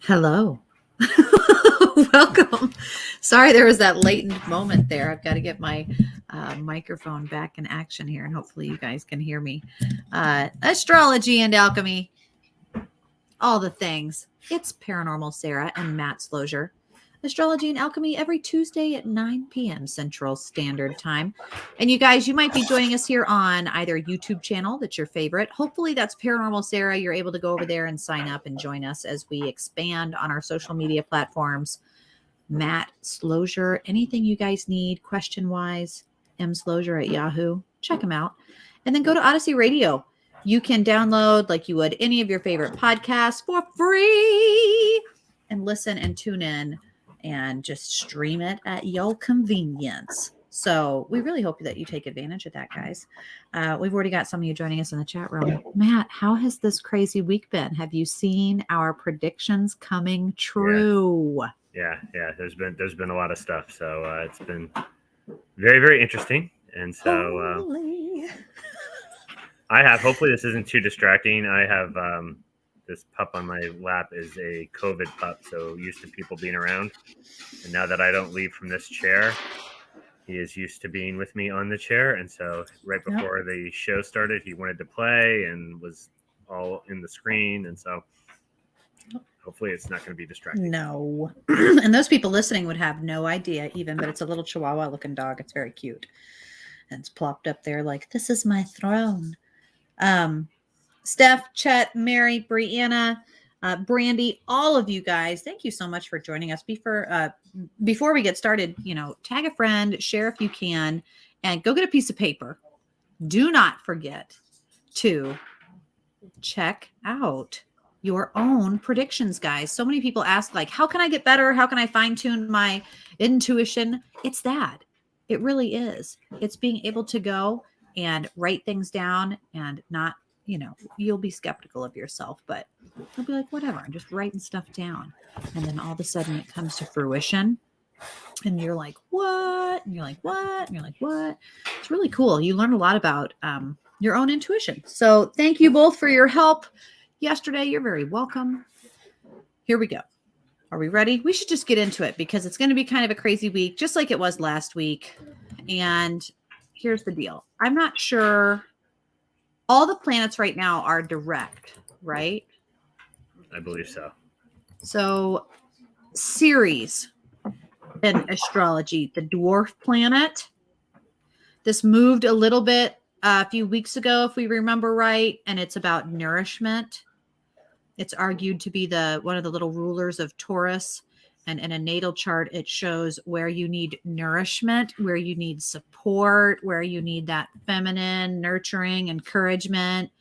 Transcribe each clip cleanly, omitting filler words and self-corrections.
Hello. Welcome. Sorry, there was that latent moment there. I've got to get my microphone back in action here, and hopefully you guys can hear me. Astrology and Alchemy, all the things. It's Paranormal Sarah and Matt Slosier. Astrology and Alchemy every Tuesday at 9 p.m. Central Standard Time. And you guys, you might be joining us here on either YouTube channel that's your favorite. Hopefully that's Paranormal Sarah. You're able to go over there and sign up and join us as we expand on our social media platforms. Matt Slosier, anything you guys need question-wise, mslosier at Yahoo. Check him out. And then go to Odyssey Radio. You can download, like you would any of your favorite podcasts, for free and listen and tune in and just stream it at your convenience. So we really hope that you take advantage of that, guys. We've already got some of you joining us in the chat room. Matt, how has this crazy week been? Have you seen our predictions coming true? Yeah. There's been a lot of stuff. So it's been very, very interesting. And so hopefully this isn't too distracting. I have this pup on my lap is a COVID pup, so used to people being around. And now that I don't leave from this chair, he is used to being with me on the chair. And so right before the show started, he wanted to play and was all in the screen. And so hopefully it's not going to be distracting. No. And those people listening would have no idea even, but it's a little Chihuahua looking dog. It's very cute. And it's plopped up there like, this is my throne. Steph, Chet, Mary, Brianna, Brandy, all of you guys, thank you so much for joining us. Before we get started, tag a friend, share if you can, and go get a piece of paper. Do not forget to check out your own predictions, guys. So many people ask, like, how can I get better? How can I fine-tune my intuition? It's that. It really is. It's being able to go and write things down and not, you'll be skeptical of yourself, but you'll be like, whatever, I'm just writing stuff down. And then all of a sudden it comes to fruition and you're like, what? And you're like, what? And you're like, what? It's really cool. You learn a lot about your own intuition. So thank you both for your help yesterday. You're very welcome. Here we go. Are we ready? We should just get into it because it's going to be kind of a crazy week, just like it was last week. And here's the deal. I'm not sure all the planets right now are direct, right? I believe so. So Ceres in astrology, the dwarf planet. This moved a little bit a few weeks ago, if we remember right, and it's about nourishment. It's argued to be one of the little rulers of Taurus. And in a natal chart, it shows where you need nourishment, where you need support, where you need that feminine, nurturing, encouragement,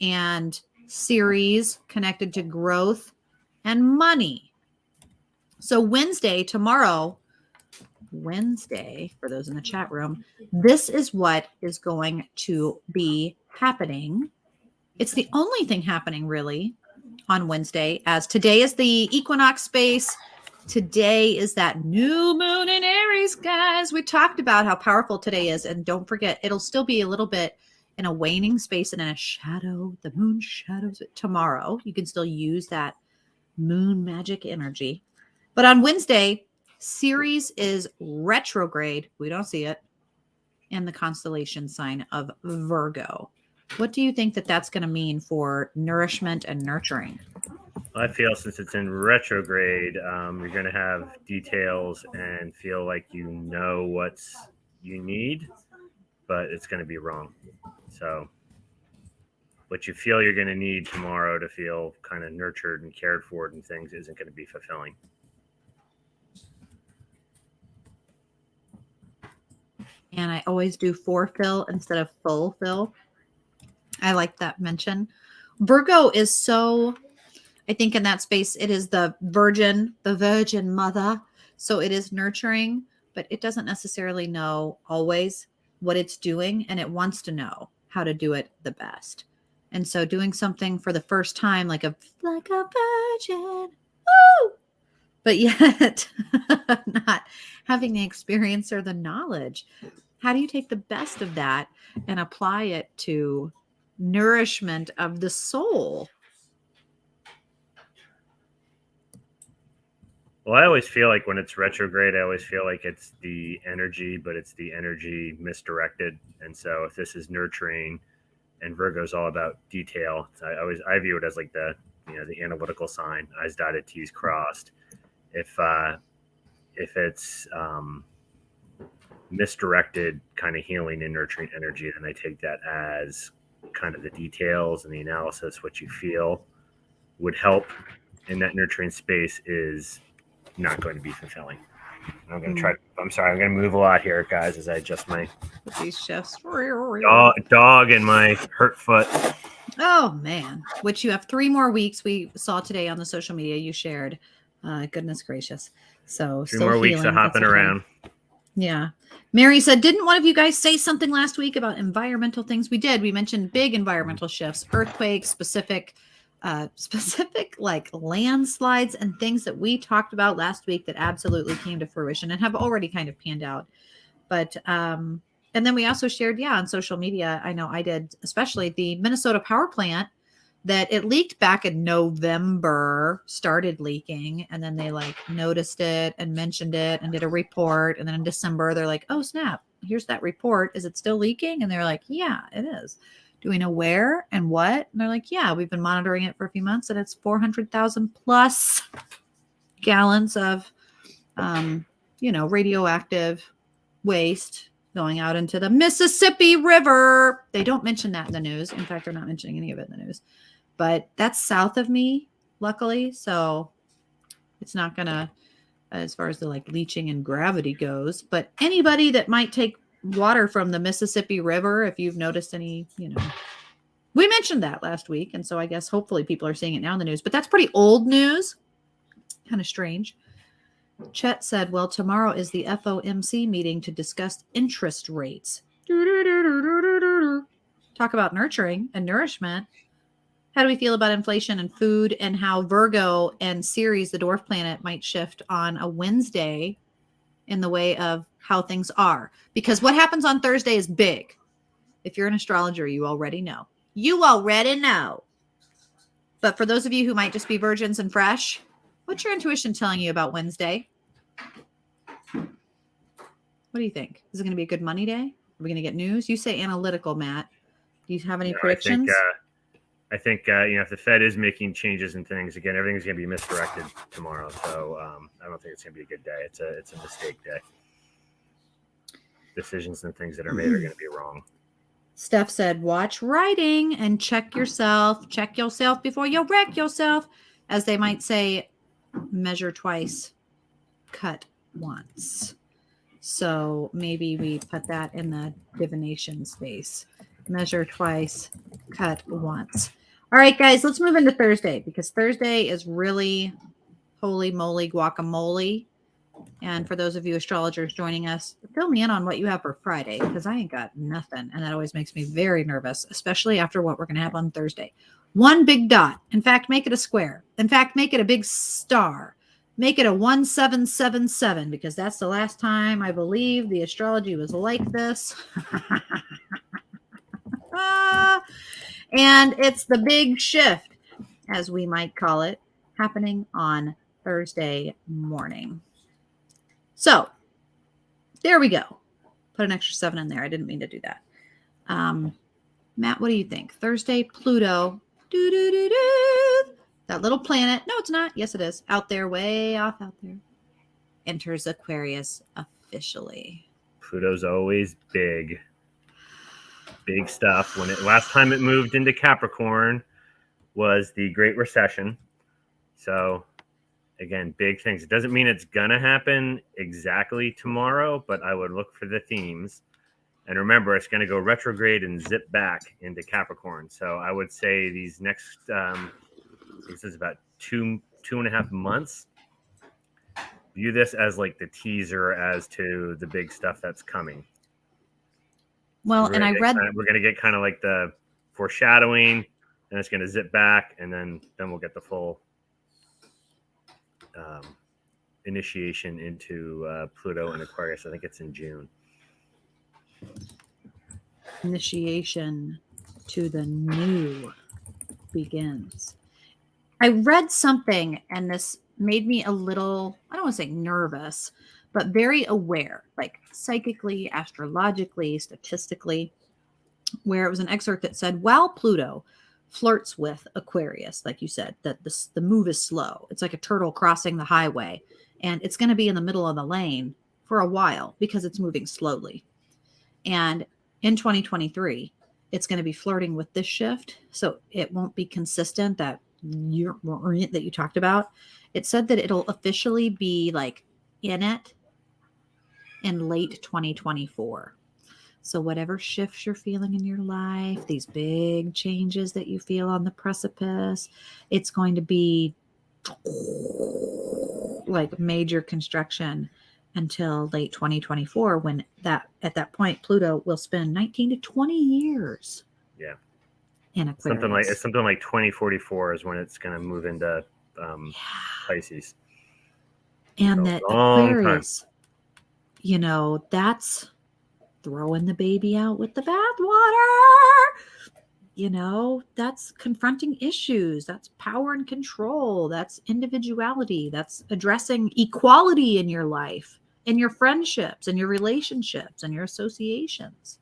and Ceres connected to growth and money. So Wednesday, for those in the chat room, this is what is going to be happening. It's the only thing happening really on Wednesday, as today is the equinox space. Today is that new moon in Aries, guys. We talked about how powerful today is. And don't forget, it'll still be a little bit in a waning space and in a shadow. The moon shadows it tomorrow. You can still use that moon magic energy. But on Wednesday, Ceres is retrograde. We don't see it in the constellation sign of Virgo. What do you think that's going to mean for nourishment and nurturing? I feel since it's in retrograde, you're going to have details and feel like you know what you need, but it's going to be wrong. So what you feel you're going to need tomorrow to feel kind of nurtured and cared for and things isn't going to be fulfilling. And I always do forefill instead of full fill. I like that mention. Virgo is so... I think in that space, it is the virgin mother. So it is nurturing, but it doesn't necessarily know always what it's doing. And it wants to know how to do it the best. And so doing something for the first time, like a virgin, woo! But yet not having the experience or the knowledge. How do you take the best of that and apply it to nourishment of the soul? Well, I always feel like when it's retrograde, I always feel like it's the energy, but it's the energy misdirected. And so if this is nurturing and Virgo's all about detail, I view it as like the analytical sign, I's dotted, T's crossed. If it's misdirected kind of healing and nurturing energy, then I take that as kind of the details and the analysis, what you feel would help in that nurturing space is not going to be fulfilling. I'm going to try. I'm sorry. I'm going to move a lot here, guys, as I adjust my these shifts. Dog and my hurt foot. Oh man, which you have 3 more weeks. We saw today on the social media you shared. Goodness gracious. So 3 more weeks of hopping around. Yeah. Mary said, didn't one of you guys say something last week about environmental things? We did. We mentioned big environmental shifts, earthquakes, specific like landslides and things that we talked about last week that absolutely came to fruition and have already kind of panned out. But, and then we also shared, on social media, I know I did, especially the Minnesota power plant, that it leaked back in November, started leaking, and then they like noticed it and mentioned it and did a report. And then in December, they're like, oh, snap, here's that report. Is it still leaking? And they're like, yeah, it is. Do we know where and what? And they're like, yeah, we've been monitoring it for a few months and it's 400,000 plus gallons of, radioactive waste going out into the Mississippi River. They don't mention that in the news. In fact, they're not mentioning any of it in the news. But that's south of me, luckily. So it's not going to, as far as the like leaching and gravity goes. But anybody that might take water from the Mississippi River, if you've noticed any, we mentioned that last week. And so I guess hopefully people are seeing it now in the news. But that's pretty old news. Kind of strange. Chet said, well, tomorrow is the FOMC meeting to discuss interest rates. Talk about nurturing and nourishment. How do we feel about inflation and food and how Virgo and Ceres, the dwarf planet, might shift on a Wednesday in the way of how things are? Because what happens on Thursday is big. If you're an astrologer, you already know. You already know. But for those of you who might just be virgins and fresh, what's your intuition telling you about Wednesday? What do you think? Is it going to be a good money day? Are we going to get news? You say analytical, Matt. Do you have any predictions? I think if the Fed is making changes and things, again, everything's going to be misdirected tomorrow. So I don't think it's going to be a good day. It's a mistake day. Decisions and things that are made are going to be wrong. Steph said, watch writing and check yourself. Check yourself before you wreck yourself. As they might say, measure twice, cut once. So maybe we put that in the divination space. Measure twice, cut once. All right, guys, let's move into Thursday because Thursday is really holy moly guacamole. And for those of you astrologers joining us, fill me in on what you have for Friday because I ain't got nothing. And that always makes me very nervous, especially after what we're going to have on Thursday. One big dot. In fact, make it a square. In fact, make it a big star. Make it a 1777 because that's the last time I believe the astrology was like this. And it's the big shift, as we might call it, happening on Thursday morning. So there we go. Put an extra 7 in there. I didn't mean to do that. Matt, what do you think? Thursday, Pluto. That little planet. No, it's not. Yes, it is. Out there, way off out there. Enters Aquarius officially. Pluto's always big. Big stuff. Last time it moved into Capricorn was the Great Recession. So again, big things. It doesn't mean it's gonna happen exactly tomorrow, but I would look for the themes. And remember, it's going to go retrograde and zip back into Capricorn. So I would say these next, this is about 2.5 months. View this as like the teaser as to the big stuff that's coming. Well, and I read we're going to get kind of like the foreshadowing, and it's going to zip back, and then we'll get the full initiation into Pluto and Aquarius. I think it's in June. Initiation to the new begins. I read something, and this made me a little, I don't want to say nervous, but very aware, like psychically, astrologically, statistically, where it was an excerpt that said, while Pluto flirts with Aquarius, like you said, that the move is slow. It's like a turtle crossing the highway, and it's going to be in the middle of the lane for a while because it's moving slowly. And in 2023, it's going to be flirting with this shift. So it won't be consistent that you talked about. It said that it'll officially be like in it in late 2024. So whatever shifts you're feeling in your life, these big changes that you feel on the precipice, it's going to be like major construction until late 2024, when at that point Pluto will spend 19 to 20 years. Yeah. In Aquarius. Something like 2044 is when it's going to move into Pisces. And that Aquarius, that's throwing the baby out with the bathwater. That's confronting issues. That's power and control. That's individuality. That's addressing equality in your life, in your friendships, and your relationships, and your associations.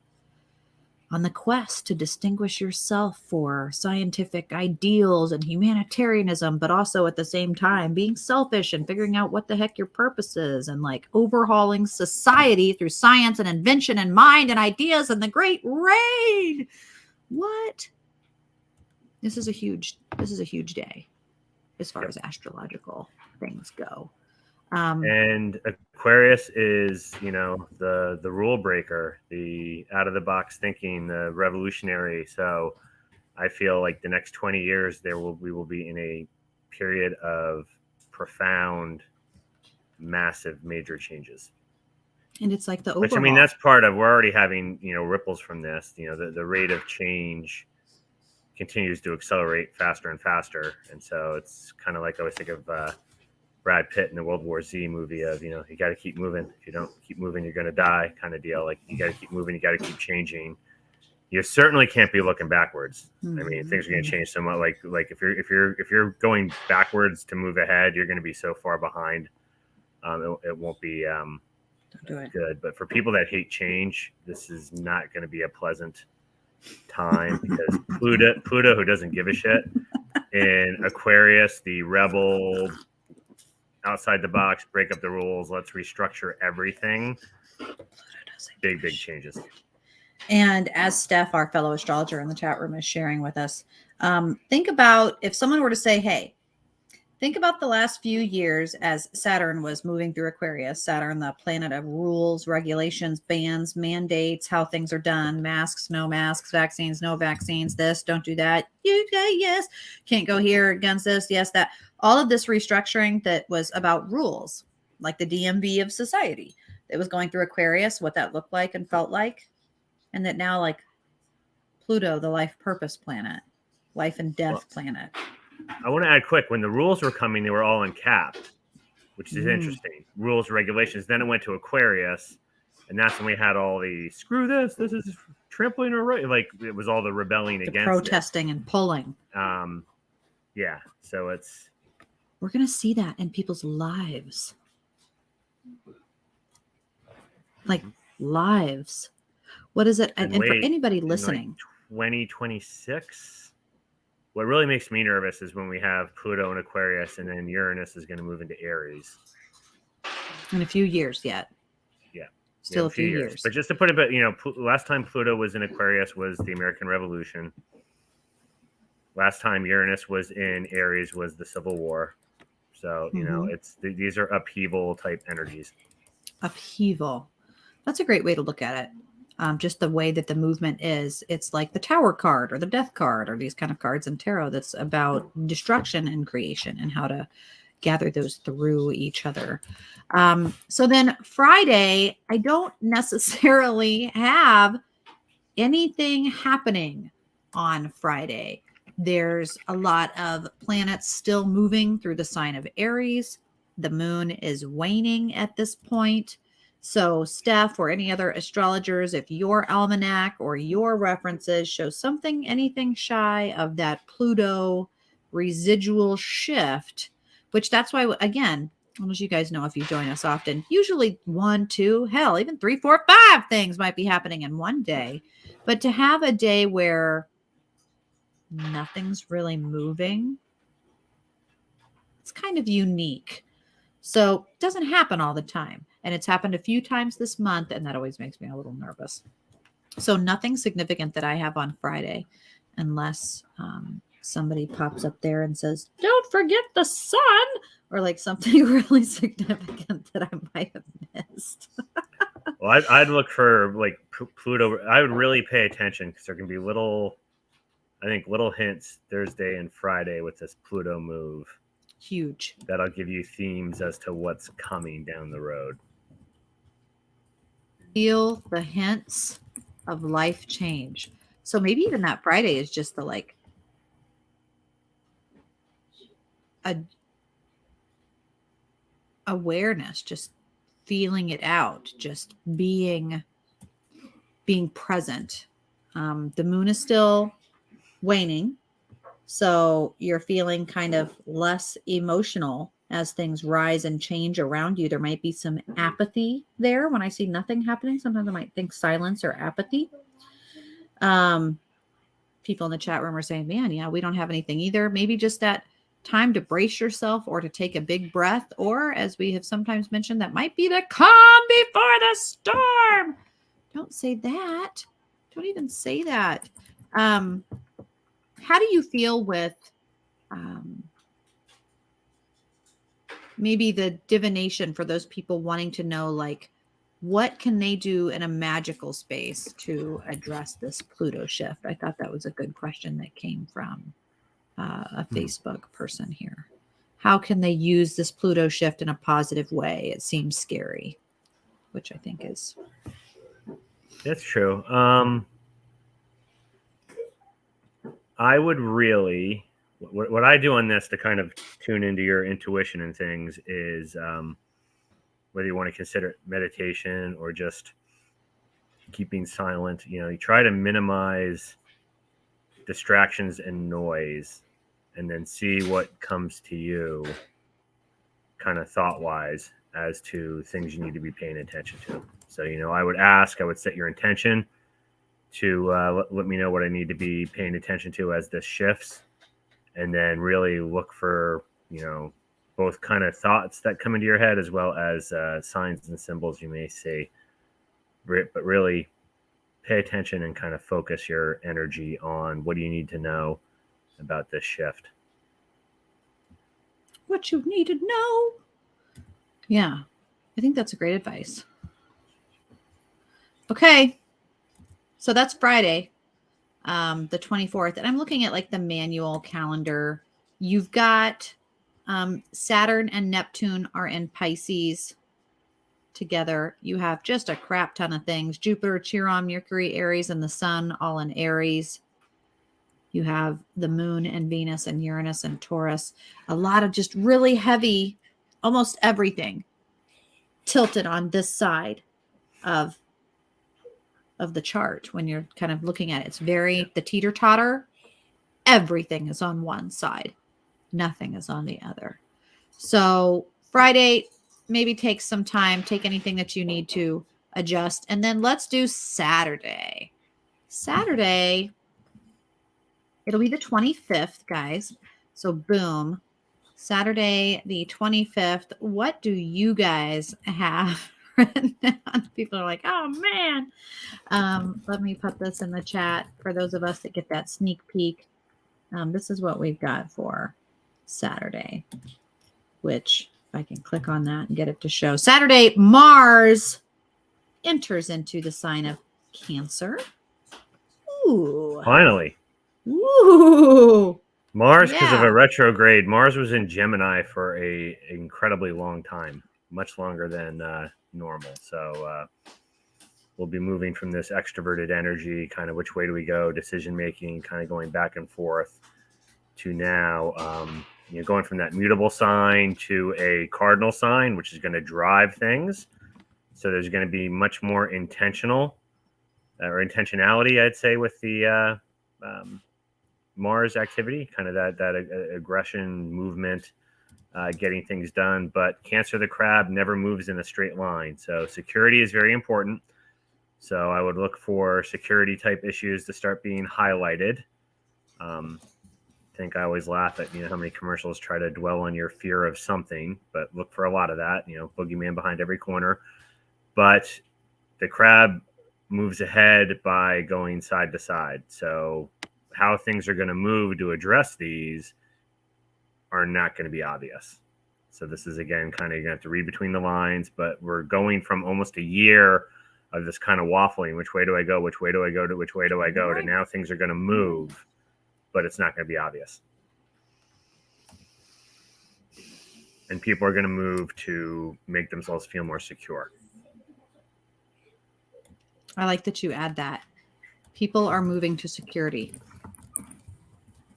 On the quest to distinguish yourself for scientific ideals and humanitarianism, but also at the same time being selfish and figuring out what the heck your purpose is, and like overhauling society through science and invention and mind and ideas and the great rain. What? This is a huge day as far as astrological things go. And Aquarius is, the rule breaker, the out of the box thinking, the revolutionary. So I feel like the next 20 years we will be in a period of profound, massive, major changes. And it's like the overhaul. Which, I mean, that's part of, we're already having, ripples from this. The rate of change continues to accelerate faster and faster. And so it's kind of like I always think of Brad Pitt in the World War Z movie of, you got to keep moving. If you don't keep moving, you're going to die kind of deal. Like, you got to keep moving. You got to keep changing. You certainly can't be looking backwards. Mm-hmm. I mean, things are going to change so much. Like if you're going backwards to move ahead, you're going to be so far behind. It won't be good. But for people that hate change, this is not going to be a pleasant time, because Pluto, who doesn't give a shit, in Aquarius, the rebel, outside the box, break up the rules, let's restructure everything. Big changes. And as Steph, our fellow astrologer in the chat room, is sharing with us, think about if someone were to say, hey, think about the last few years as Saturn was moving through Aquarius. Saturn, the planet of rules, regulations, bans, mandates, how things are done, masks, no masks, vaccines, no vaccines, this, don't do that. You say yes, can't go here, against this, yes, that. All of this restructuring that was about rules, like the DMV of society. It was going through Aquarius, what that looked like and felt like. And that now, like Pluto, the life purpose planet, life and death planet. I want to add quick, when the rules were coming, they were all uncapped, which is interesting. Rules, regulations. Then it went to Aquarius, and that's when we had all the screw this is trampling our right. Like, it was all the rebelling against protesting and pulling. Yeah. So we're going to see that in people's lives. Like lives. What is it? And for anybody listening, like 2026. What really makes me nervous is when we have Pluto in Aquarius, and then Uranus is going to move into Aries. In a few years yet. Yeah. Still a few years. But just to put it, last time Pluto was in Aquarius was the American Revolution. Last time Uranus was in Aries was the Civil War. So, these are upheaval type energies. Upheaval. That's a great way to look at it. Just the way that the movement is. It's like the Tower card or the Death card or these kind of cards in tarot that's about destruction and creation and how to gather those through each other. So then Friday, I don't necessarily have anything happening on Friday. There's a lot of planets still moving through the sign of Aries. The moon is waning at this point. So Steph or any other astrologers, if your almanac or your references show anything shy of that Pluto residual shift, which that's why, again, as you guys know, if you join us often, usually 1, 2, hell, even 3, 4, 5 things might be happening in one day. But to have a day where nothing's really moving, it's kind of unique. So it doesn't happen all the time. And it's happened a few times this month, and that always makes me a little nervous. So nothing significant that I have on Friday, unless somebody pops up there and says, don't forget the sun, or like something really significant that I might have missed. Well, I'd look for like Pluto. I would really pay attention because there can be little hints Thursday and Friday with this Pluto move. Huge. That'll give you themes as to what's coming down the road. Feel the hints of life change. So maybe even that Friday is just the like awareness, just feeling it out, just being present. The moon is still waning, so you're feeling kind of less emotional as things rise and change around you. There might be some apathy there. When I see nothing happening, sometimes I might think silence or apathy. People in the chat room are saying, man, yeah, we don't have anything either. Maybe just that time to brace yourself or to take a big breath, or as we have sometimes mentioned, that might be the calm before the storm. Don't say that. Don't even say that. How do you feel with maybe the divination for those people wanting to know, like, what can they do in a magical space to address this Pluto shift? I thought that was a good question that came from a Facebook person here. How can they use this Pluto shift in a positive way? It seems scary, which I think is. That's true. I would really, what I do on this to kind of tune into your intuition and things is whether you want to consider it meditation or just keeping silent, you try to minimize distractions and noise and then see what comes to you kind of thought wise as to things you need to be paying attention to. So, I would set your intention to let me know what I need to be paying attention to as this shifts, and then really look for, both kind of thoughts that come into your head as well as signs and symbols you may see, but really pay attention and kind of focus your energy on what do you need to know about this shift. What you need to know. Yeah, I think that's a great advice. Okay. So that's Friday, the 24th. And I'm looking at like the manual calendar. You've got Saturn and Neptune are in Pisces together. You have just a crap ton of things. Jupiter, Chiron, Mercury, Aries, and the Sun all in Aries. You have the Moon and Venus and Uranus and Taurus. A lot of just really heavy, almost everything tilted on this side of the chart. When you're kind of looking at it, it's very the teeter-totter. Everything is on one side. Nothing is on the other. So Friday, maybe take some time, take anything that you need to adjust. And then let's do Saturday. Saturday, it'll be the 25th, guys. So boom, Saturday, the 25th. What do you guys have written down? People are like, oh man. Let me put this in the chat for those of us that get that sneak peek. This is what we've got for Saturday, which if I can click on that and get it to show. Saturday, Mars enters into the sign of Cancer. Ooh. Finally. Ooh. Mars, because of a retrograde, Mars was in Gemini for a incredibly long time, much longer than normal. So we'll be moving from this extroverted energy, kind of which way do we go, decision making, kind of going back and forth, to now going from that mutable sign to a cardinal sign, which is going to drive things. So there's going to be much more intentionality, I'd say, with the Mars activity, kind of that aggression, movement, getting things done. But Cancer the crab never moves in a straight line. So security is very important. So I would look for security type issues to start being highlighted. I think I always laugh at, how many commercials try to dwell on your fear of something, but look for a lot of that, boogeyman behind every corner. But the crab moves ahead by going side to side. So how things are going to move to address these are not going to be obvious. So this is, again, kind of, you're going to have to read between the lines, but we're going from almost a year of this kind of waffling. Which way do I go? Which way do I go? Which way do I go? To now things are going to move, but it's not going to be obvious. And people are going to move to make themselves feel more secure. I like that you add that. People are moving to security.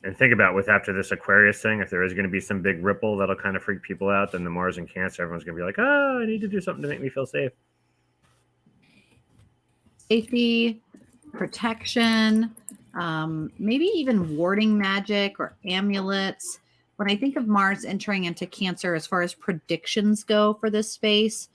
And think about after this Aquarius thing, if there is going to be some big ripple that'll kind of freak people out, then the Mars and Cancer, everyone's going to be like, I need to do something to make me feel safe. Safety, protection, maybe even warding magic or amulets. When I think of Mars entering into Cancer, as far as predictions go for this space,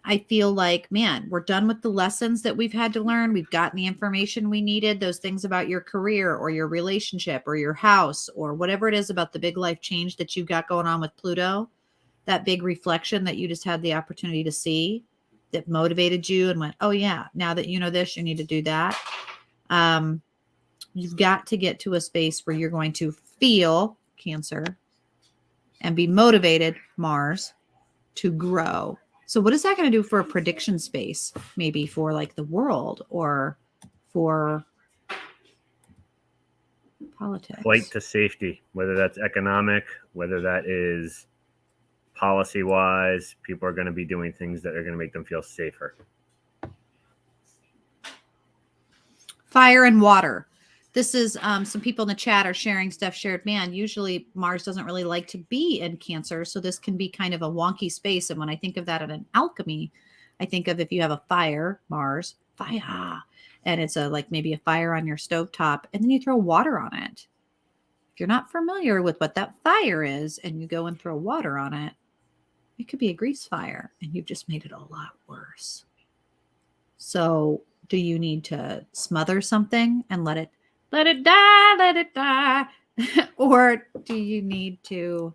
I feel like, man, we're done with the lessons that we've had to learn. We've gotten the information we needed, those things about your career or your relationship or your house or whatever it is about the big life change that you've got going on with Pluto, that big reflection that you just had the opportunity to see that motivated you and went, oh yeah, now that you know this, you need to do that. You've got to get to a space where you're going to feel, Cancer, and be motivated, Mars, to grow. So what is that going to do for a prediction space? Maybe for like the world or for politics? Flight to safety, whether that's economic, whether that is policy-wise, people are going to be doing things that are going to make them feel safer. Fire and water. This is some people in the chat are sharing stuff. Shared, man, usually Mars doesn't really like to be in Cancer. So this can be kind of a wonky space. And when I think of that in an alchemy, I think of if you have a fire, Mars, fire, and it's like maybe a fire on your stovetop, and then you throw water on it. If you're not familiar with what that fire is and you go and throw water on it, it could be a grease fire and you've just made it a lot worse. So do you need to smother something and let it die, or do you need to,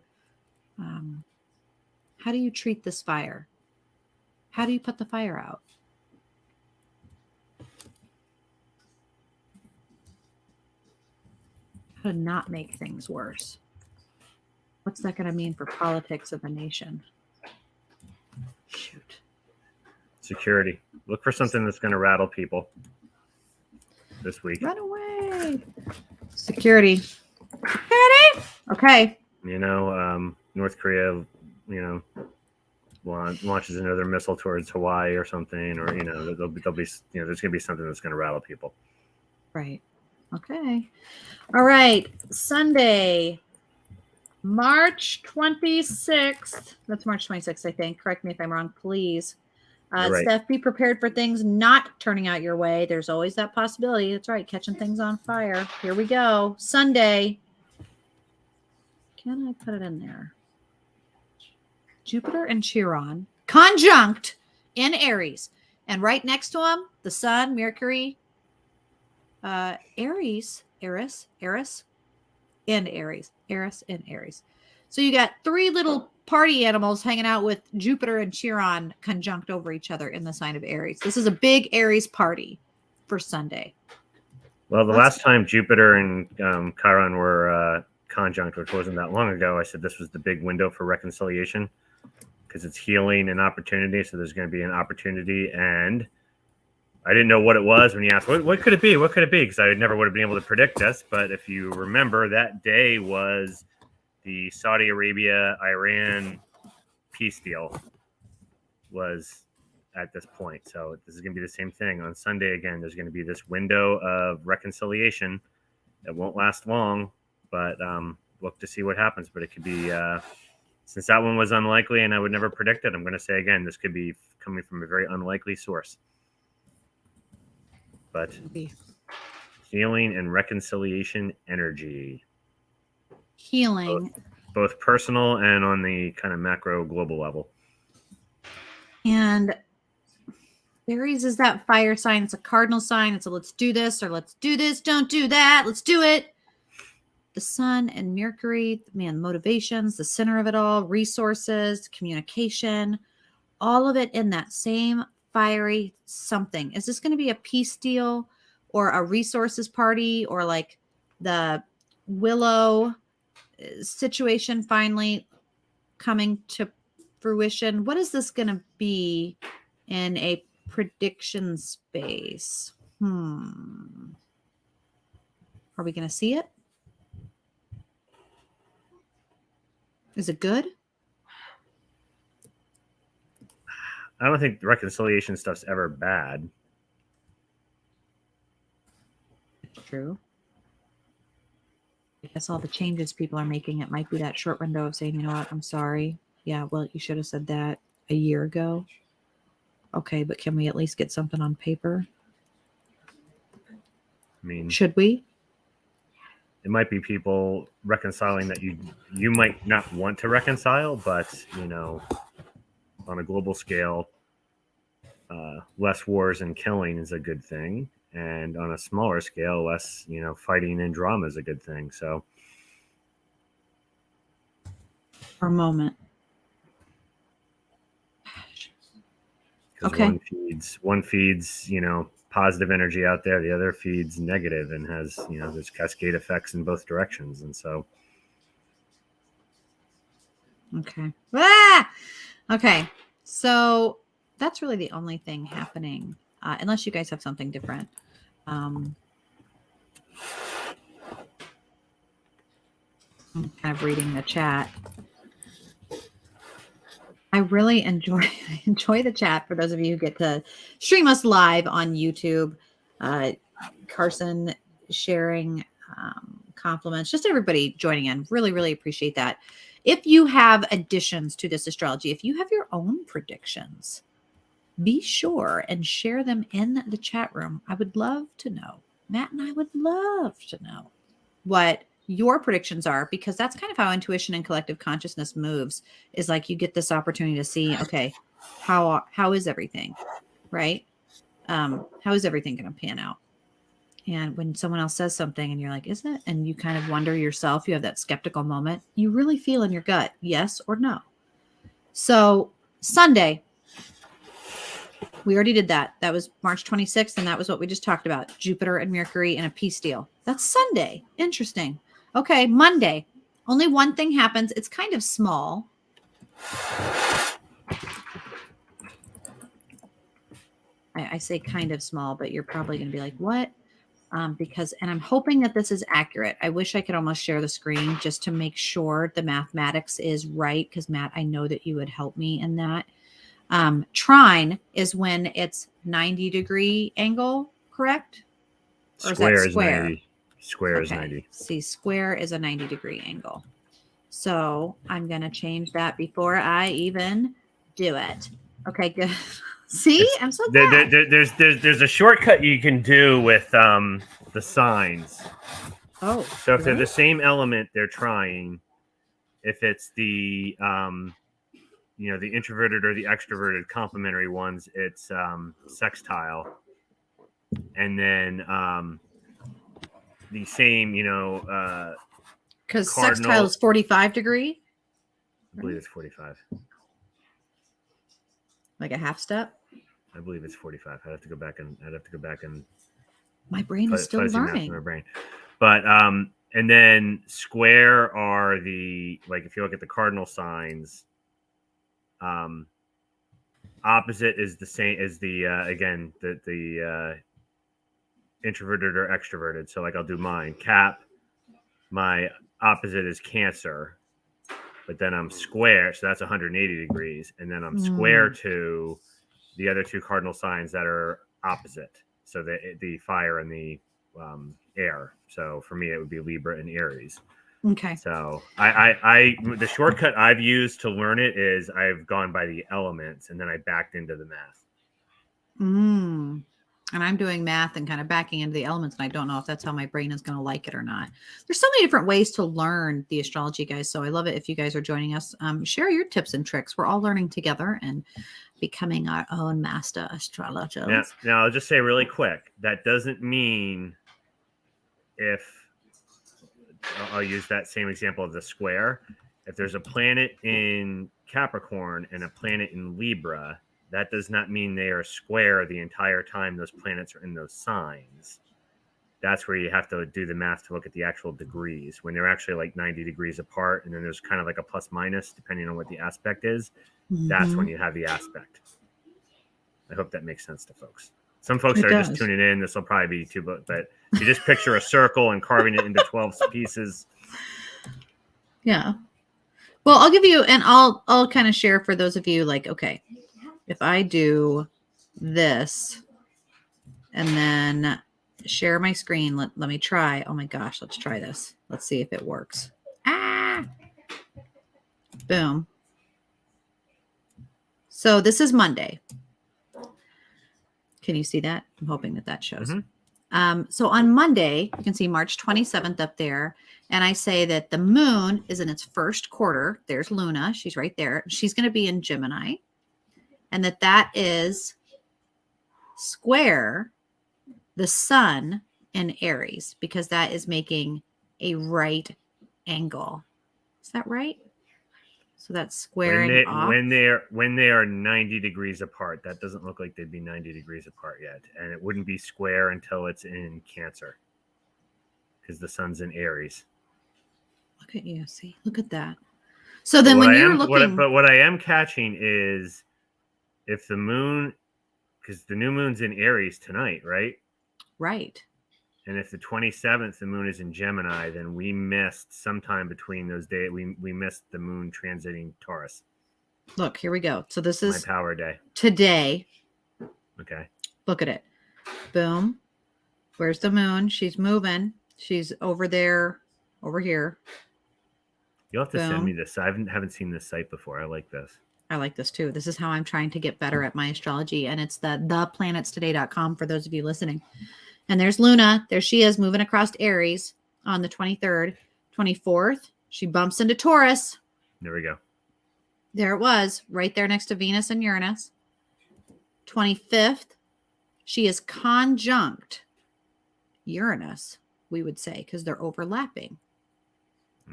how do you treat this fire? How do you put the fire out? How to not make things worse? What's that going to mean for politics of the nation? Shoot. Security. Look for something that's going to rattle people this week. Run away. Security. Okay. North Korea, launches another missile towards Hawaii or something, or there'll be there's going to be something that's going to rattle people. Right. Okay. All right. Sunday, March 26th. That's March 26th, I think. Correct me if I'm wrong, please. Right. Steph, be prepared for things not turning out your way. There's always that possibility. That's right. Catching things on fire. Here we go. Sunday. Can I put it in there? Jupiter and Chiron conjunct in Aries. And right next to them, the Sun, Mercury, Eris in Aries. So you got three little party animals hanging out with Jupiter and Chiron conjunct over each other in the sign of Aries. This is a big Aries party for Sunday. Well, the last time Jupiter and Chiron were conjunct, which wasn't that long ago, I said this was the big window for reconciliation because it's healing and opportunity. So there's going to be an opportunity, and I didn't know what it was when you asked, what could it be? What could it be? Because I never would have been able to predict this. But if you remember, that day was the Saudi Arabia-Iran peace deal was at this point. So this is going to be the same thing. On Sunday, again, there's going to be this window of reconciliation that won't last long, but look to see what happens. But it could be, since that one was unlikely and I would never predict it, I'm going to say again, this could be coming from a very unlikely source. But healing and reconciliation energy. Healing. both personal and on the kind of macro global level. And Aries is that fire sign. It's a cardinal sign. It's a let's do this or let's do this. Don't do that. Let's do it. The sun and Mercury, man, motivations, the center of it all, resources, communication, all of it in that same fiery something. Is this going to be a peace deal or a resources party or like the Willow situation finally coming to fruition? What is this going to be in a prediction space? Are we going to see it? Is it good? I don't think reconciliation stuff's ever bad. True. I guess all the changes people are making, it might be that short window of saying, you know what, I'm sorry. Yeah, well, you should have said that a year ago. Okay, but can we at least get something on paper? I mean, should we? It might be people reconciling that you might not want to reconcile, but on a global scale, less wars and killing is a good thing, and on a smaller scale, less fighting and drama is a good thing. So, for a moment, okay, one feeds positive energy out there, the other feeds negative, and has there's cascade effects in both directions, and so. Okay. Okay. So that's really the only thing happening, unless you guys have something different. I'm kind of reading the chat. I really enjoy the chat for those of you who get to stream us live on YouTube. Carson sharing compliments, just everybody joining in. Really, really appreciate that. If you have additions to this astrology, if you have your own predictions, be sure and share them in the chat room. I would love to know. Matt and I would love to know what your predictions are, because that's kind of how intuition and collective consciousness moves, is like you get this opportunity to see, okay, how is everything, right? How is everything going to pan out? And when someone else says something and you're like, is it? And you kind of wonder yourself, you have that skeptical moment, you really feel in your gut, yes or no. So Sunday, we already did that. That was March 26th. And that was what we just talked about. Jupiter and Mercury in a peace deal. That's Sunday. Interesting. Okay. Monday, only one thing happens. It's kind of small. I say kind of small, but you're probably going to be like, what? And I'm hoping that this is accurate. I wish I could almost share the screen just to make sure the mathematics is right. Because Matt, I know that you would help me in that. Trine is when it's 90-degree angle, correct? Or is that square? 90. Square is 90. See, square is a 90-degree angle. So I'm going to change that before I even do it. Okay, good. See, I'm so glad. There's a shortcut you can do with the signs. Oh, so if they're the same element, they're trying. If it's the the introverted or the extroverted complementary ones, it's sextile. And then the same, because sextile is 45 degree. I believe it's 45. Like a half step. I believe it's 45. I'd have to go back and my brain is still learning. My brain. But and then square are the, like, if you look at the cardinal signs, opposite is the same as the again the introverted or extroverted. So like I'll do mine. Cap, my opposite is Cancer, but then I'm square, so that's 180 degrees, and then I'm square to the other two cardinal signs that are opposite. So the fire and the air. So for me, it would be Libra and Aries. Okay. So I the shortcut I've used to learn it is I've gone by the elements and then I backed into the math. And I'm doing math and kind of backing into the elements, and I don't know if that's how my brain is going to like it or not. There's so many different ways to learn the astrology, guys. So I love it if you guys are joining us. Share your tips and tricks. We're all learning together and becoming our own master astrologers. Now I'll just say really quick, that doesn't mean if I'll use that same example of the square. If there's a planet in Capricorn and a planet in Libra, that does not mean they are square the entire time those planets are in those signs. That's where you have to do the math to look at the actual degrees when they're actually like 90 degrees apart. And then there's kind of like a plus minus depending on what the aspect is. That's when you have the aspect. I hope that makes sense to folks. Some folks are just tuning in. This will probably be too, but you just picture a circle and carving it into 12 pieces. Yeah. Well, I'll give you, and I'll kind of share for those of you like, okay, if I do this and then share my screen, let me try. Oh my gosh, let's try this. Let's see if it works. Boom. So this is Monday. Can you see that? I'm hoping that shows. So on Monday, you can see March 27th up there. And I say that the moon is in its first quarter. There's Luna. She's right there. She's going to be in Gemini. And that is square the sun in Aries, because that is making a right angle. Is that right? So that's squaring off. When they are 90 degrees apart. That doesn't look like they'd be 90 degrees apart yet. And it wouldn't be square until it's in Cancer, because the sun's in Aries. Look at you. See, look at that. So then when you're looking. But what I am catching is if the moon, because the new moon's in Aries tonight, right? Right. And if the 27th, the moon is in Gemini, then we missed sometime between those days. We missed the moon transiting Taurus. Look, here we go. So this is my power day. Today. Okay. Look at it. Boom. Where's the moon? She's moving. She's over there, over here. You'll have to send me this. I haven't seen this site before. I like this. I like this too. This is how I'm trying to get better at my astrology. And it's theplanetstoday.com for those of you listening. And there's Luna. There she is moving across Aries on the 23rd. 24th, she bumps into Taurus. There we go. There it was, right there next to Venus and Uranus. 25th, she is conjunct Uranus, we would say, because they're overlapping.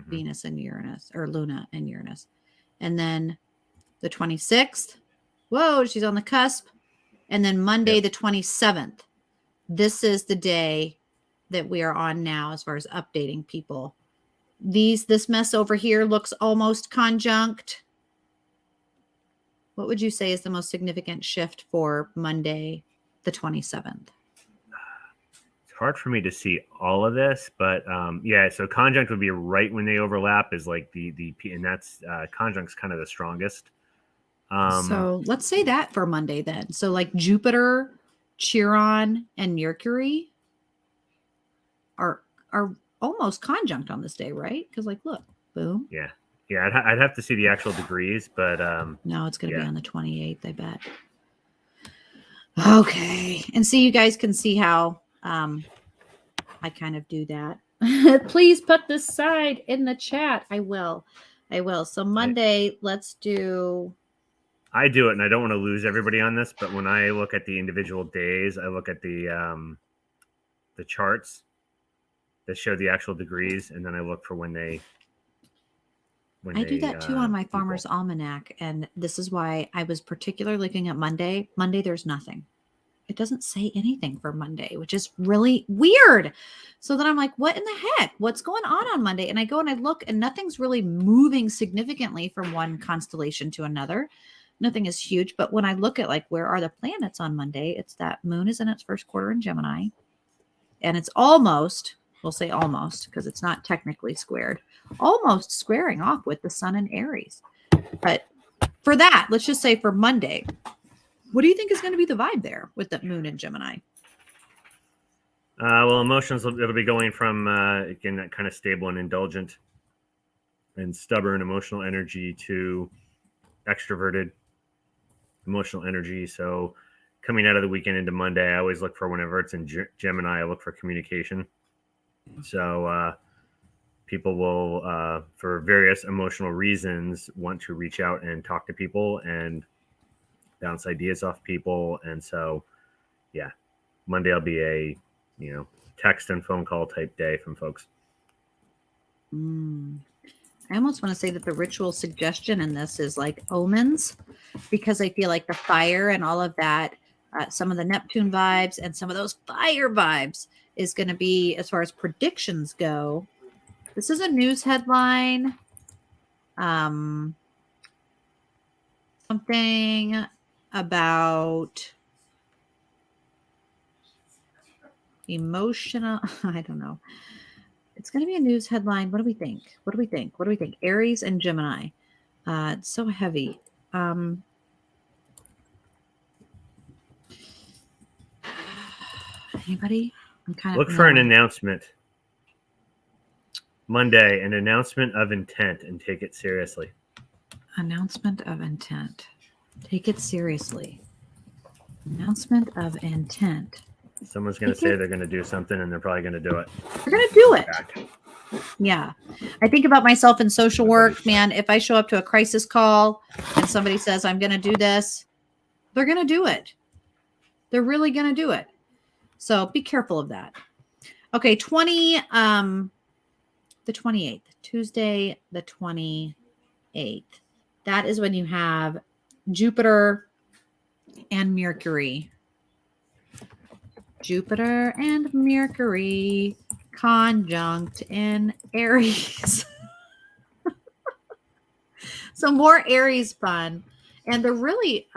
Venus and Uranus, or Luna and Uranus. And then the 26th, whoa, she's on the cusp. And then Monday, the 27th. This is the day that we are on now as far as updating people. This mess over here looks almost conjunct. What would you say is the most significant shift for Monday, the 27th? It's hard for me to see all of this, but yeah, so conjunct would be right when they overlap is like and that's conjunct's kind of the strongest. So let's say that for Monday then. So like Jupiter, Chiron, and Mercury are almost conjunct on this day, right? Because like, look, boom. Yeah. I'd have to see the actual degrees, but no, it's going to be on the 28th, I bet. Okay, and so you guys can see how I kind of do that. Please put this side in the chat. I will. So Monday, let's do. I do it, and I don't want to lose everybody on this, but when I look at the individual days, I look at the charts that show the actual degrees, and then I look for when I do that too on my Farmer's Almanac, and this is why I was particularly looking at Monday. Monday, there's nothing. It doesn't say anything for Monday, which is really weird. So then I'm like, what in the heck? What's going on Monday? And I go and I look, and nothing's really moving significantly from one constellation to another. Nothing is huge. But when I look at like, where are the planets on Monday? It's that moon is in its first quarter in Gemini. And it's almost, we'll say almost, because it's not technically squared, almost squaring off with the sun in Aries. But for that, let's just say for Monday, what do you think is going to be the vibe there with the moon in Gemini? Well, emotions, it'll be going from, again, that kind of stable and indulgent and stubborn emotional energy to extroverted emotional energy. So coming out of the weekend into Monday, I always look for, whenever it's in Gemini, I look for communication. So people will, for various emotional reasons, want to reach out and talk to people and bounce ideas off people. And so, yeah, Monday will be a, text and phone call type day from folks. I almost want to say that the ritual suggestion in this is like omens, because I feel like the fire and all of that, some of the Neptune vibes and some of those fire vibes is going to be, as far as predictions go. This is a news headline. Something about emotional, I don't know. It's going to be a news headline. What do we think? What do we think? What do we think? Aries and Gemini. It's so heavy. Anybody? I'm kind of look for an announcement. Monday, an announcement of intent, and take it seriously. Announcement of intent. Take it seriously. Announcement of intent. Someone's going to say they're going to do something, and they're probably going to do it. They're going to do it. Yeah. I think about myself in social work, man. If I show up to a crisis call and somebody says, I'm going to do this, they're going to do it. They're really going to do it. So be careful of that. Okay. The 28th, Tuesday, the 28th. That is when you have Jupiter and Mercury. Jupiter and Mercury conjunct in Aries. So more Aries fun. And they're really,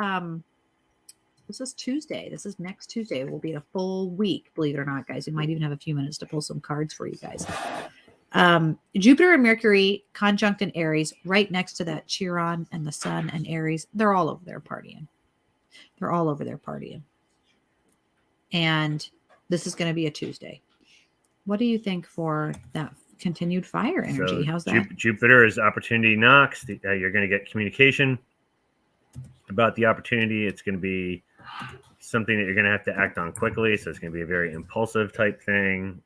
this is Tuesday. This is next Tuesday. It will be a full week, believe it or not, guys. We might even have a few minutes to pull some cards for you guys. Jupiter and Mercury conjunct in Aries, right next to that Chiron and the Sun and Aries. They're all over there partying. They're all over there partying. And this is going to be a Tuesday. What do you think for that continued fire energy? So how's that? Jupiter is opportunity knocks. You're going to get communication about the opportunity. It's going to be something that you're going to have to act on quickly. So it's going to be a very impulsive type thing.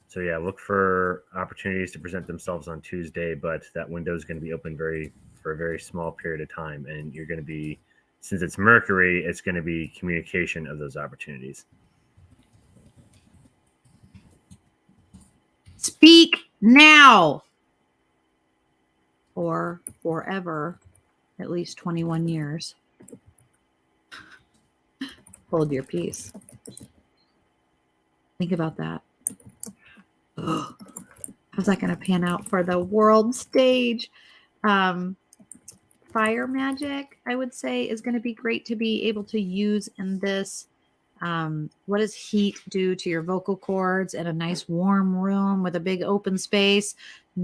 So yeah, look for opportunities to present themselves on Tuesday, but that window is going to be open for a very small period of time. And you're going to be, since it's Mercury, it's going to be communication of those opportunities. Speak now, or forever, at least 21 years. Hold your peace. Think about that. How's that going to pan out for the world stage? Fire magic, I would say, is going to be great to be able to use in this. What does heat do to your vocal cords in a nice warm room with a big open space?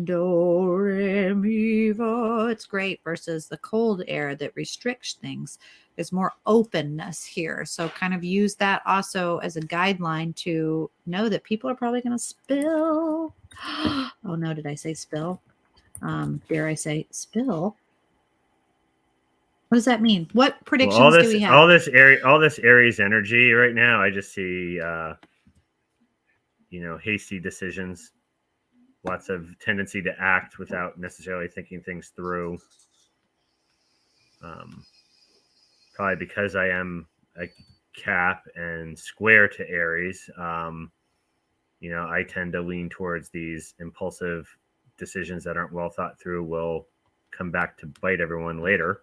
Do, re, mi, fa. It's great versus the cold air that restricts things. There's more openness here. So kind of use that also as a guideline to know that people are probably going to spill. Oh no, did I say spill? Dare I say spill? What does that mean? What predictions do we have? All this Aries energy right now, I just see, hasty decisions, lots of tendency to act without necessarily thinking things through. Probably because I am a Cap and square to Aries, I tend to lean towards these impulsive decisions that aren't well thought through will come back to bite everyone later.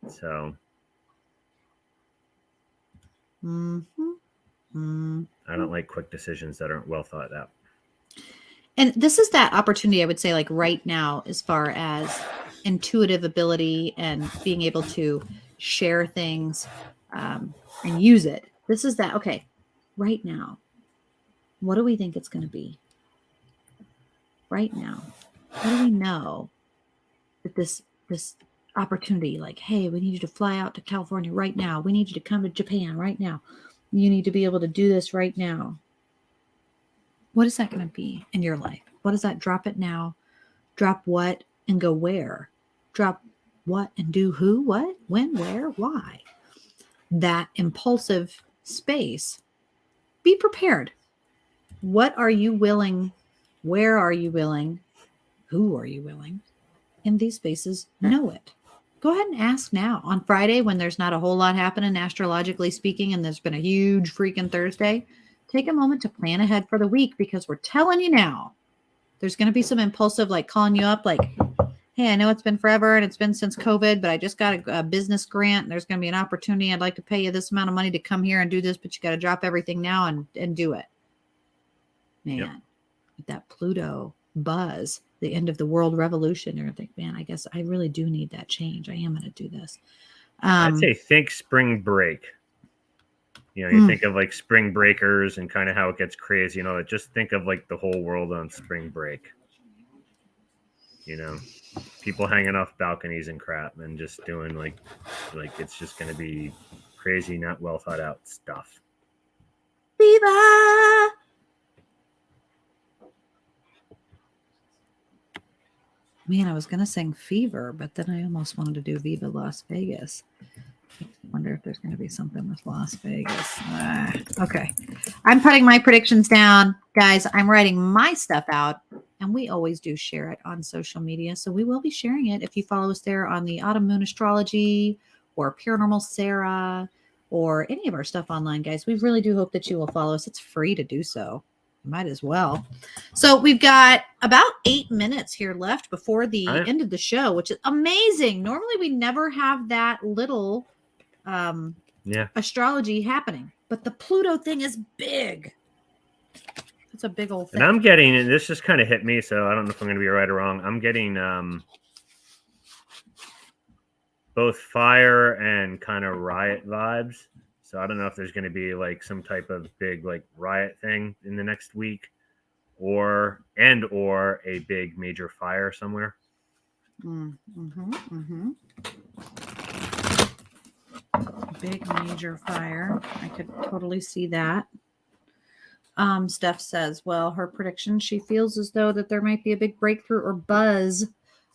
So, I don't like quick decisions that aren't well thought out. And this is that opportunity, I would say, like right now, as far as intuitive ability and being able to share things and use it. This is that. Okay, right now, what do we think it's going to be? Right now, what do we know that this opportunity, like, hey, we need you to fly out to California right now. We need you to come to Japan right now. You need to be able to do this right now. What is that going to be in your life? What is that? Drop it now. Drop what and go where? Drop what and do who, what, when, where, why? that impulsive space, be prepared. What are you willing? Where are you willing? Who are you willing? In these spaces, know it. Go ahead and ask now. On Friday, when there's not a whole lot happening astrologically speaking, and there's been a huge freaking Thursday, take a moment to plan ahead for the week, because we're telling you now, there's going to be some impulsive, like calling you up, like, hey, I know it's been forever and it's been since COVID, but I just got a business grant and there's going to be an opportunity. I'd like to pay you this amount of money to come here and do this, but you got to drop everything now and do it. Man, with that Pluto buzz, the end of the world revolution, you're going to think, man, I guess I really do need that change. I am going to do this. I'd say think spring break. You think of like spring breakers and kind of how it gets crazy, just think of like the whole world on spring break. People hanging off balconies and crap and just doing like it's just going to be crazy, not well thought out stuff. Viva! Man, I was going to sing Fever, but then I almost wanted to do Viva Las Vegas. I wonder if there's going to be something with Las Vegas. Okay. I'm putting my predictions down. Guys, I'm writing my stuff out, and we always do share it on social media. So we will be sharing it if you follow us there on the Autumn Moon Astrology or Paranormal Sarah or any of our stuff online, guys. We really do hope that you will follow us. It's free to do so. You might as well. So we've got about 8 minutes here left before the end of the show, which is amazing. Normally we never have that little astrology happening, but the Pluto thing is big. It's a big old thing. And I'm getting, and this just kind of hit me, so I don't know if I'm going to be right or wrong. I'm getting both fire and kind of riot vibes. So I don't know if there's going to be like some type of big like riot thing in the next week, or a big major fire somewhere. Big major fire. I could totally see that. Steph says, well, her prediction, she feels as though that there might be a big breakthrough or buzz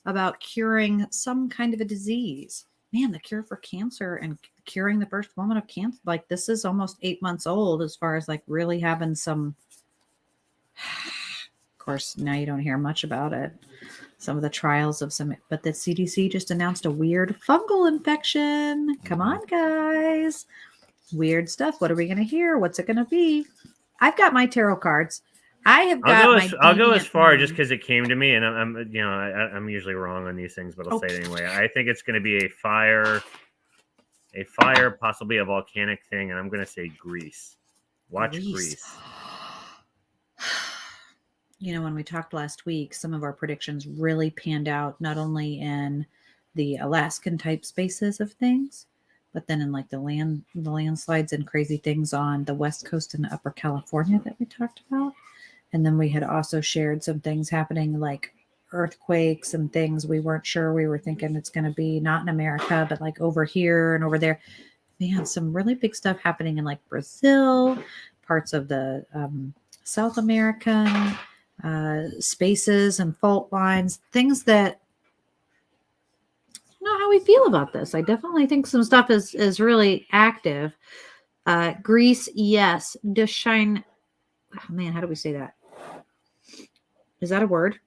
about curing some kind of a disease. Man, the cure for cancer and curing the first woman of cancer. Like, this is almost 8 months old as far as like really having some. Of course, now you don't hear much about it. Some of the trials of some, but the CDC just announced a weird fungal infection. Come on, guys. Weird stuff. What are we going to hear? What's it going to be? I've got my tarot cards. I'll go as far just because it came to me, and I'm usually wrong on these things, but I'll say it anyway. I think it's going to be a fire, possibly a volcanic thing, and I'm going to say Greece. Watch Greece. When we talked last week, some of our predictions really panned out, not only in the Alaskan type spaces of things, but then in like the landslides and crazy things on the West Coast and Upper California that we talked about. And then we had also shared some things happening like earthquakes and things we weren't sure. We were thinking it's going to be not in America, but like over here and over there. Man, some really big stuff happening in like Brazil, parts of the South American spaces and fault lines, things that I don't know how we feel about this. I definitely think some stuff is really active. Greece, yes. Dushine. Oh man, how do we say that? Is that a word?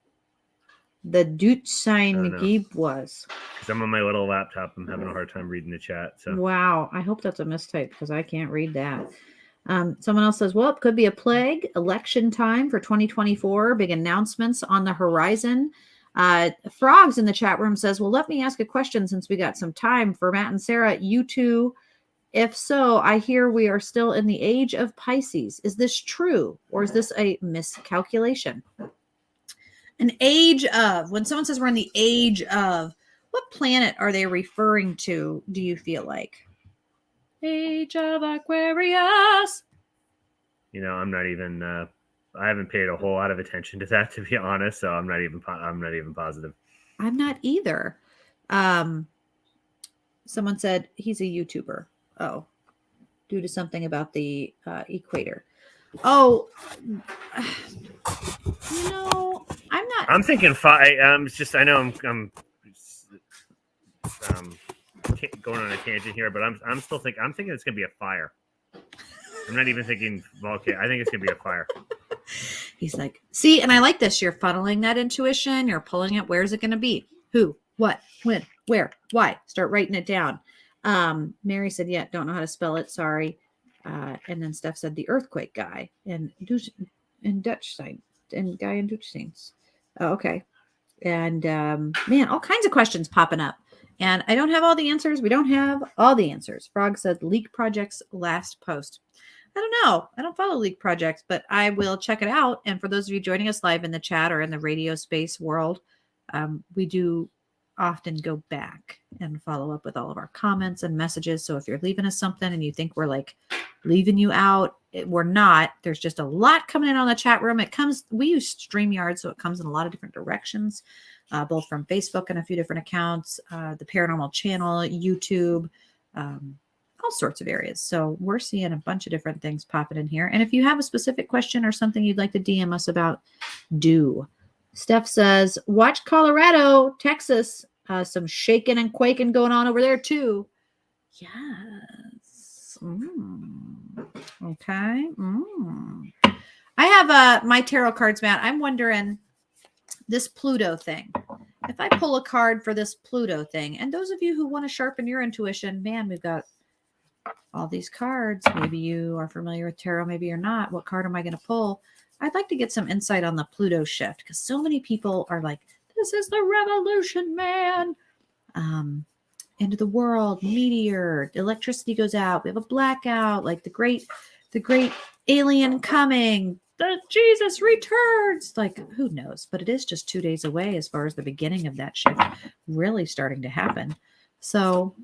The Dutshine was. Because I'm on my little laptop. I'm having a hard time reading the chat. So wow. I hope that's a mistype because I can't read that. Someone else says, well, it could be a plague. Election time for 2024. Big announcements on the horizon. Frogs in the chat room says, well, let me ask a question since we got some time for Matt and Sarah. You two, if so, I hear we are still in the age of Pisces. Is this true or is this a miscalculation? An age of, when someone says we're in the age of, what planet are they referring to, do you feel like? Age of Aquarius. I'm not even, I haven't paid a whole lot of attention to that, to be honest. So I'm not even positive. I'm not either. Someone said he's a YouTuber. Oh, due to something about the equator. Oh, I'm not. I'm thinking five. I know I'm going on a tangent here, but I'm still thinking. I'm thinking it's gonna be a fire. I'm not even thinking volcano. I think it's gonna be a fire. He's like, see, and I like this. You're funneling that intuition. You're pulling it. Where's it going to be? Who? What? When? Where? Why? Start writing it down. Mary said, yeah, don't know how to spell it. Sorry. And then Steph said the earthquake guy and Dutch sign and guy in Dutch signs. Oh, okay. And man, all kinds of questions popping up. And I don't have all the answers. We don't have all the answers. Frog said Leak Project's last post. I don't know. I don't follow Leak Projects, but I will check it out. And for those of you joining us live in the chat or in the radio space world, we do often go back and follow up with all of our comments and messages. So if you're leaving us something and you think we're like leaving you out, we're not. There's just a lot coming in on the chat room. We use StreamYard, so it comes in a lot of different directions, both from Facebook and a few different accounts, the Paranormal Channel, YouTube, all sorts of areas. So we're seeing a bunch of different things popping in here. And if you have a specific question or something you'd like to DM us about, do. Steph says, watch Colorado, Texas. Some shaking and quaking going on over there too. Yes. Okay. I have my tarot cards, Matt. I'm wondering this Pluto thing. If I pull a card for this Pluto thing, and those of you who want to sharpen your intuition, man, we've got all these cards. Maybe you are familiar with tarot, maybe you're not. What card am I going to pull? I'd like to get some insight on the Pluto shift because so many people are like, this is the revolution, man. End of the world, meteor, electricity goes out. We have a blackout, like the great alien coming. The Jesus returns. Like, who knows? But it is just 2 days away as far as the beginning of that shift really starting to happen. So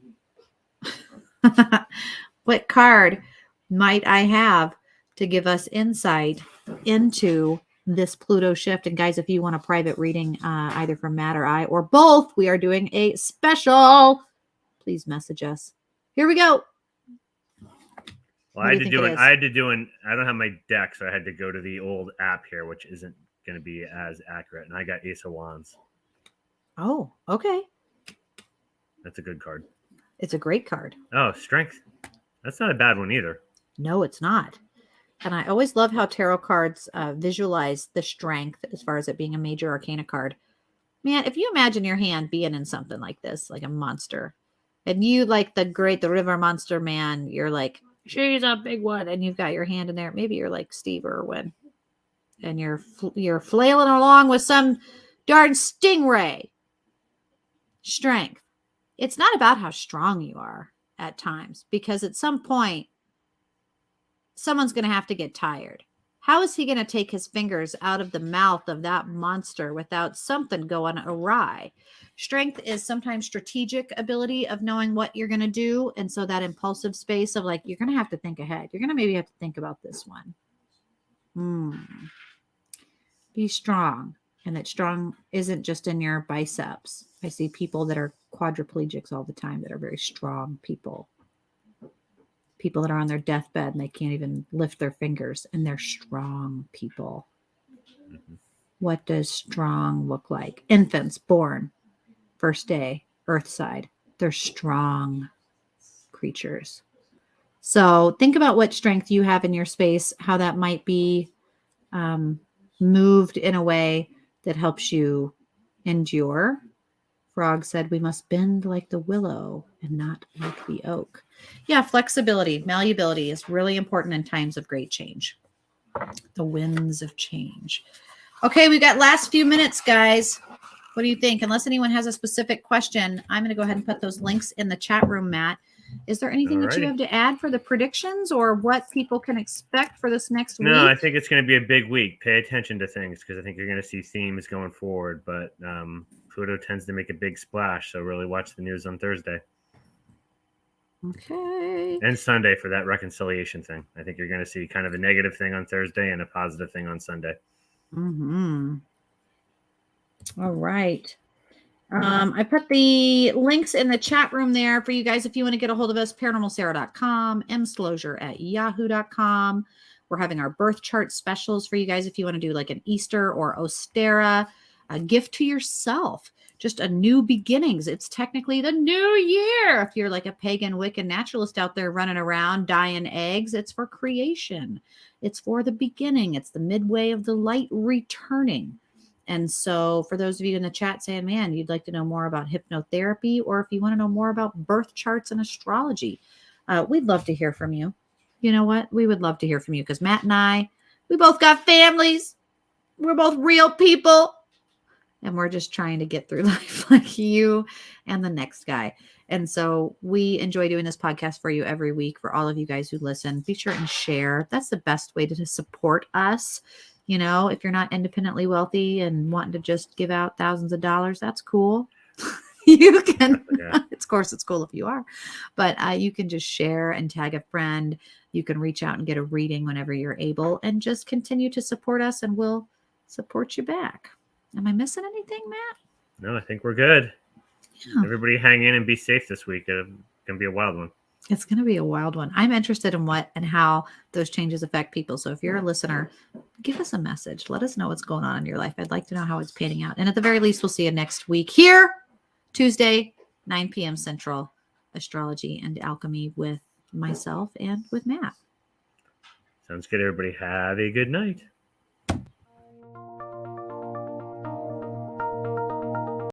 what card might I have to give us insight into this Pluto shift? And guys, if you want a private reading, either from Matt or I, or both, we are doing a special. Please message us. Here we go. Well, I don't have my deck, so I had to go to the old app here, which isn't going to be as accurate. And I got Ace of Wands. Oh, okay. That's a good card. It's a great card. Oh, Strength. That's not a bad one either. No, it's not. And I always love how tarot cards visualize the strength as far as it being a major arcana card. Man, if you imagine your hand being in something like this, like a monster, and you like the river monster man, you're like, she's a big one, and you've got your hand in there. Maybe you're like Steve Irwin, and you're flailing along with some darn stingray. Strength. It's not about how strong you are at times, because at some point, someone's going to have to get tired. How is he going to take his fingers out of the mouth of that monster without something going awry? Strength is sometimes strategic ability of knowing what you're going to do. And so that impulsive space of like, you're going to have to think ahead. You're going to maybe have to think about this one. Be strong. And that strong isn't just in your biceps. I see people that are quadriplegics all the time that are very strong people. People that are on their deathbed and they can't even lift their fingers, and they're strong people. Mm-hmm. What does strong look like? Infants born first day, earth side. They're strong creatures. So think about what strength you have in your space, how that might be moved in a way that helps you endure. Frog said, we must bend like the willow and not like the oak. Yeah, flexibility, malleability is really important in times of great change. The winds of change. Okay, we've got last few minutes, guys. What do you think? Unless anyone has a specific question, I'm going to go ahead and put those links in the chat room, Matt. Is there anything that you have to add for the predictions or what people can expect for this next week? No, I think it's going to be a big week. Pay attention to things because I think you're going to see themes going forward. But Pluto tends to make a big splash, so really watch the news on Thursday. Okay. And Sunday for that reconciliation thing. I think you're going to see kind of a negative thing on Thursday and a positive thing on Sunday. Mm-hmm. All right. I put the links in the chat room there for you guys if you want to get a hold of us. ParanormalSarah.com, mslozier@yahoo.com. We're having our birth chart specials for you guys if you want to do like an Easter or Ostera. a gift to yourself, just a new beginnings. It's technically the new year. If you're like a pagan Wiccan naturalist out there running around dying eggs, it's for creation. It's for the beginning. It's the midway of the light returning. And so for those of you in the chat saying, man, you'd like to know more about hypnotherapy, or if you want to know more about birth charts and astrology, we'd love to hear from you. You know what? We would love to hear from you because Matt and I, we both got families. We're both real people. And we're just trying to get through life like you and the next guy. And so we enjoy doing this podcast for you every week. For all of you guys who listen, be sure and share. That's the best way to support us. You know, if you're not independently wealthy and wanting to just give out thousands of dollars, that's cool. You can, Yeah. of course, it's cool if you are, but you can just share and tag a friend. You can reach out and get a reading whenever you're able, and just continue to support us, and we'll support you back. Am I missing anything, Matt? No, I think we're good. Yeah. Everybody hang in and be safe this week. It's going to be a wild one. It's going to be a wild one. I'm interested in what and how those changes affect people. So if you're a listener, give us a message. Let us know what's going on in your life. I'd like to know how it's panning out. And at the very least, we'll see you next week here, Tuesday, 9 p.m. Central, Astrology and Alchemy with myself and with Matt. Sounds good, everybody. Have a good night.